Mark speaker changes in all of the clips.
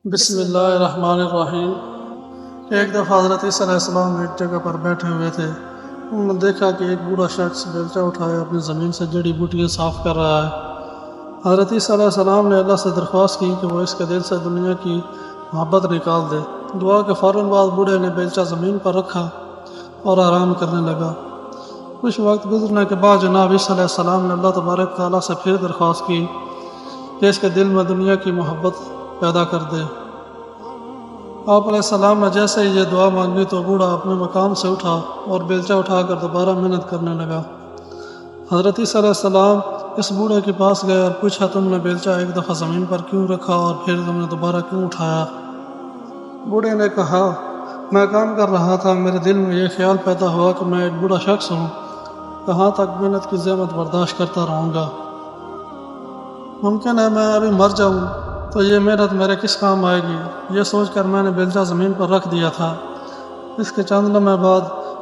Speaker 1: بسم اللہ الرحمن الرحیم۔ ایک دفعہ حضرت عیسیٰ علیہ السلام ایک جگہ پر بیٹھے ہوئے تھے۔ انہوں نے دیکھا کہ ایک بوڑھا شخص بیلچہ اٹھائے اپنی زمین سے جڑی بوٹیاں صاف کر رہا ہے۔ حضرت عیسیٰ علیہ السلام نے اللہ سے درخواست کی کہ وہ اس کے دل سے دنیا کی محبت نکال دے۔ دعا کے فوراً بعد بوڑھے نے بیلچہ زمین پر رکھا اور آرام کرنے لگا۔ کچھ وقت گزرنے کے بعد جناب عیسیٰ علیہ السلام نے اللہ تبارک تعالیٰ سے پھر درخواست کی کہ اس کے دل میں دنیا کی محبت پیدا کر دے۔ آپ علیہ السلام نے جیسے ہی یہ دعا مانگی تو بوڑھا اپنے مقام سے اٹھا اور بیلچہ اٹھا کر دوبارہ محنت کرنے لگا۔ حضرت عیسیٰ علیہ السلام اس بوڑھے کے پاس گئے اور پوچھا، تم نے بیلچہ ایک دفعہ زمین پر کیوں رکھا اور پھر تم نے دوبارہ کیوں اٹھایا؟ بوڑھے نے کہا، میں کام کر رہا تھا، میرے دل میں یہ خیال پیدا ہوا کہ میں ایک بوڑھا شخص ہوں، کہاں تک محنت کی زحمت برداشت کرتا رہوں گا؟ ممکن ہے میں ابھی مر جاؤں تو یہ محنت میرے کس کام آئے گی؟ یہ سوچ کر میں نے بیلچہ زمین پر رکھ دیا تھا۔ اس کے چند لمحے بعد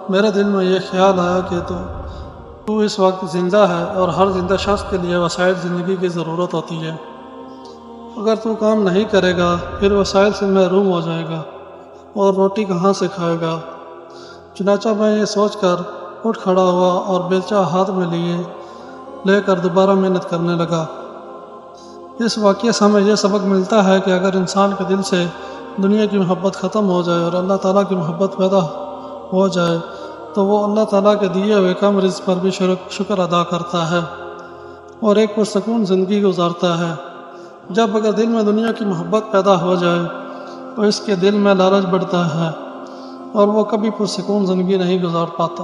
Speaker 1: میرے دل میں یہ خیال آیا کہ تو اس وقت زندہ ہے اور ہر زندہ شخص کے لیے وسائل زندگی کی ضرورت ہوتی ہے۔ اگر تو کام نہیں کرے گا پھر وسائل سے محروم ہو جائے گا اور روٹی کہاں سے کھائے گا؟ چنانچہ میں یہ سوچ کر اٹھ کھڑا ہوا اور بیلچہ ہاتھ میں لے کر دوبارہ محنت کرنے لگا۔ اس واقعے سے ہمیں یہ سبق ملتا ہے کہ اگر انسان کے دل سے دنیا کی محبت ختم ہو جائے اور اللہ تعالیٰ کی محبت پیدا ہو جائے تو وہ اللہ تعالیٰ کے دیے ہوئے کم رزق پر بھی شکر ادا کرتا ہے اور ایک پرسکون زندگی گزارتا ہے۔ جب اگر دل میں دنیا کی محبت پیدا ہو جائے تو اس کے دل میں لالچ بڑھتا ہے اور وہ کبھی پرسکون زندگی نہیں گزار پاتا۔